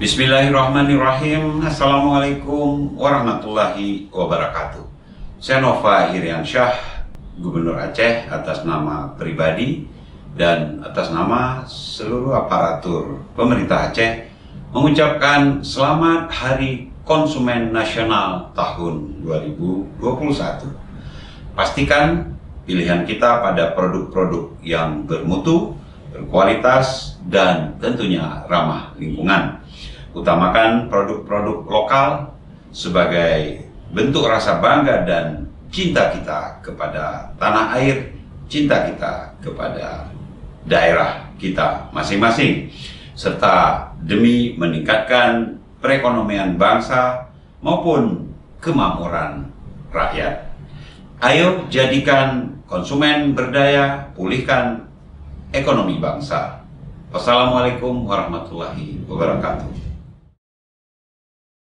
Bismillahirrahmanirrahim. Assalamualaikum warahmatullahi wabarakatuh. Saya Nova Iriansyah, Gubernur Aceh, atas nama pribadi dan atas nama seluruh aparatur pemerintah Aceh mengucapkan selamat Hari Konsumen Nasional tahun 2021. Pastikan pilihan kita pada produk-produk yang bermutu, berkualitas, dan tentunya ramah lingkungan. Utamakan produk-produk lokal sebagai bentuk rasa bangga dan cinta kita kepada tanah air, cinta kita kepada daerah kita masing-masing, serta demi meningkatkan perekonomian bangsa maupun kemakmuran rakyat. Ayo jadikan konsumen berdaya, pulihkan ekonomi bangsa. Wassalamualaikum warahmatullahi wabarakatuh.